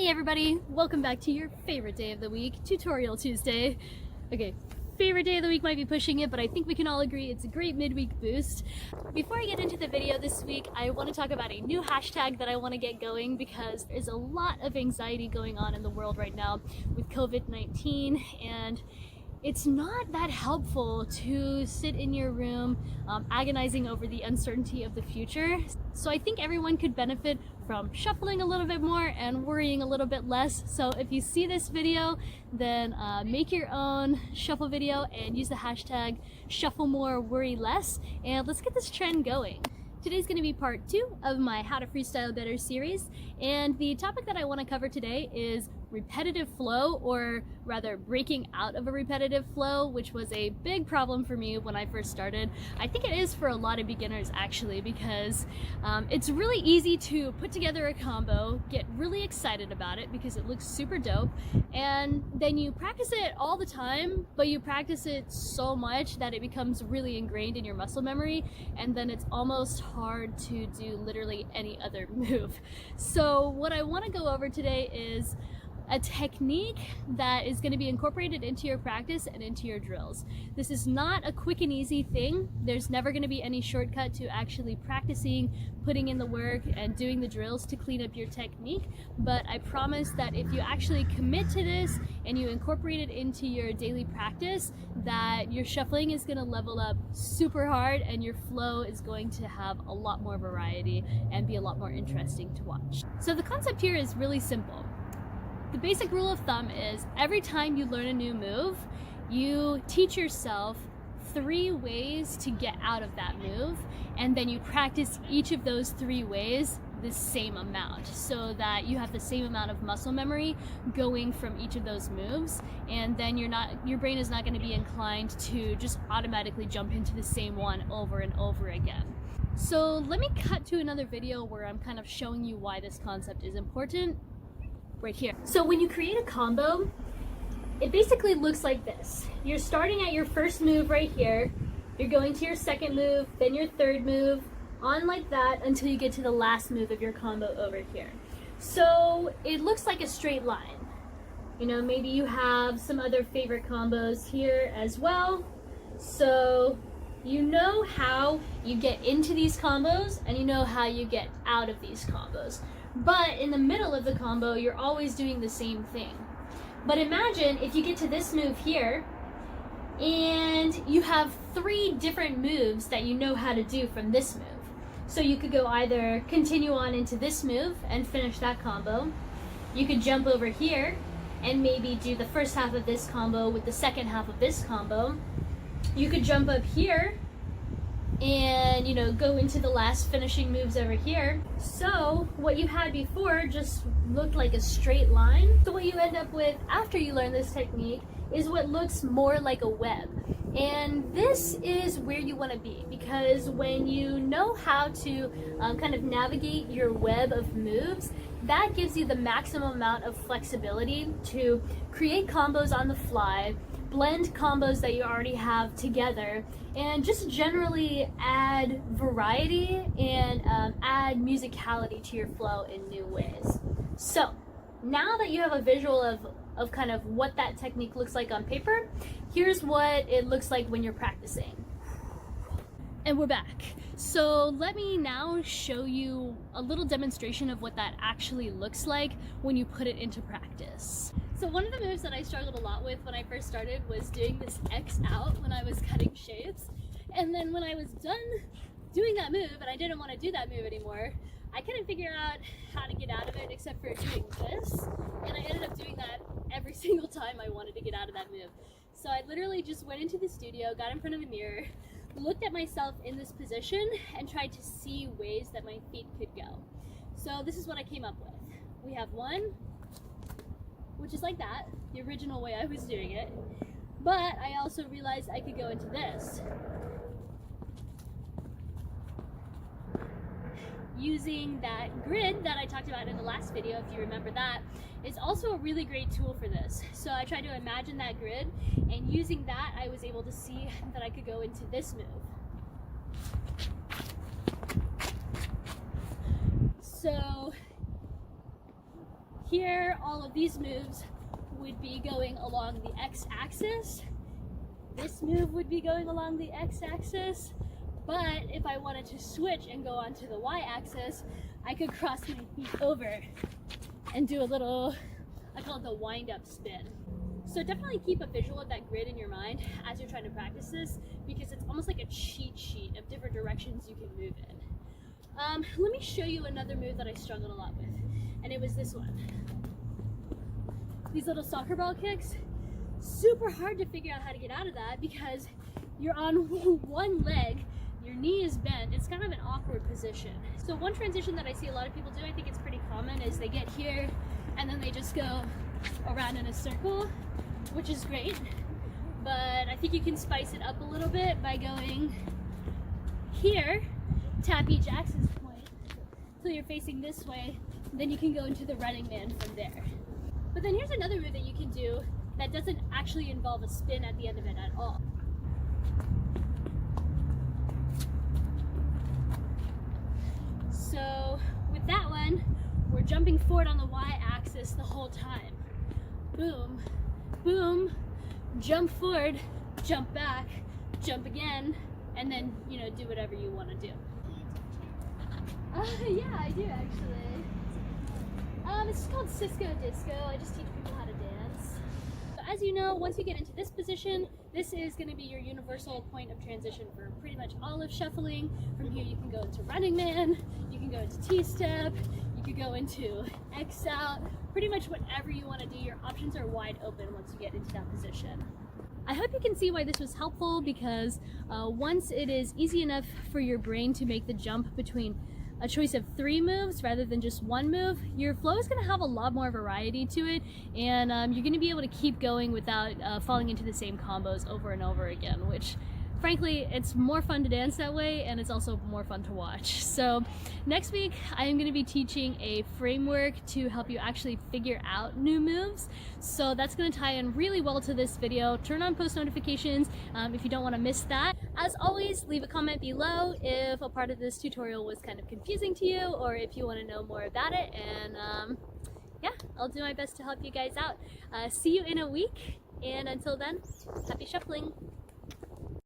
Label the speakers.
Speaker 1: Hey everybody, welcome back to your favorite day of the week, Tutorial Tuesday. Okay, favorite day of the week might be pushing it, but I think we can all agree it's a great midweek boost. Before I get into the video this week, I want to talk about a new hashtag that I want to get going because there's a lot of anxiety going on in the world right now with COVID-19, and it's not that helpful to sit in your room agonizing over the uncertainty of the future. So I think everyone could benefit from shuffling a little bit more and worrying a little bit less. So if you see this video, then make your own shuffle video and use the hashtag shuffle more, worry less, and let's get this trend going. Today's going to be part 2 of my How to Freestyle Better series, and the topic that I want to cover today is repetitive flow, or rather breaking out of a repetitive flow, which was a big problem for me when I first started. I think it is for a lot of beginners actually, because it's really easy to put together a combo, get really excited about it because it looks super dope, and then you practice it all the time, but you practice it so much that it becomes really ingrained in your muscle memory, and then it's almost hard to do literally any other move. So what I want to go over today is a technique that is going to be incorporated into your practice and into your drills. This is not a quick and easy thing. There's never going to be any shortcut to actually practicing, putting in the work, and doing the drills to clean up your technique. But I promise that if you actually commit to this and you incorporate it into your daily practice, that your shuffling is going to level up super hard and your flow is going to have a lot more variety and be a lot more interesting to watch. So the concept here is really simple. The basic rule of thumb is every time you learn a new move, you teach yourself 3 ways to get out of that move, and then you practice each of those 3 ways the same amount so that you have the same amount of muscle memory going from each of those moves, and then your brain is not going to be inclined to just automatically jump into the same one over and over again. So let me cut to another video where I'm kind of showing you why this concept is important. Right here. So when you create a combo, it basically looks like this. You're starting at your first move right here, you're going to your second move, then your third move, on like that until you get to the last move of your combo over here. So it looks like a straight line. You know, maybe you have some other favorite combos here as well. So you know how you get into these combos and you know how you get out of these combos. But in the middle of the combo, you're always doing the same thing. But imagine if you get to this move here, and you have 3 different moves that you know how to do from this move. So you could go either continue on into this move and finish that combo. You could jump over here and maybe do the first half of this combo with the second half of this combo. You could jump up here and, you know, go into the last finishing moves over here. So what you had before just looked like a straight line. So what you end up with after you learn this technique is what looks more like a web. And this is where you want to be, because when you know how to kind of navigate your web of moves, that gives you the maximum amount of flexibility to create combos on the fly, blend combos that you already have together, and just generally add variety and add musicality to your flow in new ways. So now that you have a visual of kind of what that technique looks like on paper, here's what it looks like when you're practicing. And we're back. So let me now show you a little demonstration of what that actually looks like when you put it into practice. So one of the moves that I struggled a lot with when I first started was doing this X out when I was cutting shapes. And then when I was done doing that move and I didn't want to do that move anymore, I couldn't figure out how to get out of it except for doing this. And I ended up doing that every single time I wanted to get out of that move. So I literally just went into the studio, got in front of the mirror, looked at myself in this position, and tried to see ways that my feet could go. So this is what I came up with. We have one, which is like that, the original way I was doing it. But I also realized I could go into this. Using that grid that I talked about in the last video, if you remember that, is also a really great tool for this. So I tried to imagine that grid, and using that I was able to see that I could go into this move. So here, all of these moves would be going along the x-axis. This move would be going along the x-axis. But if I wanted to switch and go onto the y-axis, I could cross my feet over and do a little, I call it the wind-up spin. So definitely keep a visual of that grid in your mind as you're trying to practice this, because it's almost like a cheat sheet of different directions you can move in. Let me show you another move that I struggled a lot with, and it was this one. These little soccer ball kicks, super hard to figure out how to get out of that because you're on one leg, your knee is bent, it's kind of an awkward position. So one transition that I see a lot of people do, I think it's pretty common, is they get here and then they just go around in a circle, which is great, but I think you can spice it up a little bit by going here, tap each axis point until you're facing this way, then you can go into the running man from there. But then here's another move that you can do that doesn't actually involve a spin at the end of it at all. So with that one, we're jumping forward on the y-axis the whole time. Boom, boom, jump forward, jump back, jump again, and then, you know, do whatever you want to do. Yeah, I do actually. It's called Cisco Disco. I just teach people how to dance. So as you know, once you get into this position, this is going to be your universal point of transition for pretty much all of shuffling. From here you can go into running man, you can go into T-step, you could go into X out, pretty much whatever you want to do. Your options are wide open once you get into that position. I hope you can see why this was helpful, because once it is easy enough for your brain to make the jump between a choice of 3 moves rather than just 1 move, your flow is going to have a lot more variety to it, and you're going to be able to keep going without falling into the same combos over and over again, which frankly, it's more fun to dance that way, and it's also more fun to watch. So next week I am going to be teaching a framework to help you actually figure out new moves, so that's going to tie in really well to this video. Turn on post notifications if you don't want to miss that. As always, leave a comment below if a part of this tutorial was kind of confusing to you, or if you want to know more about it, and yeah, I'll do my best to help you guys out. See you in a week, and until then, happy shuffling!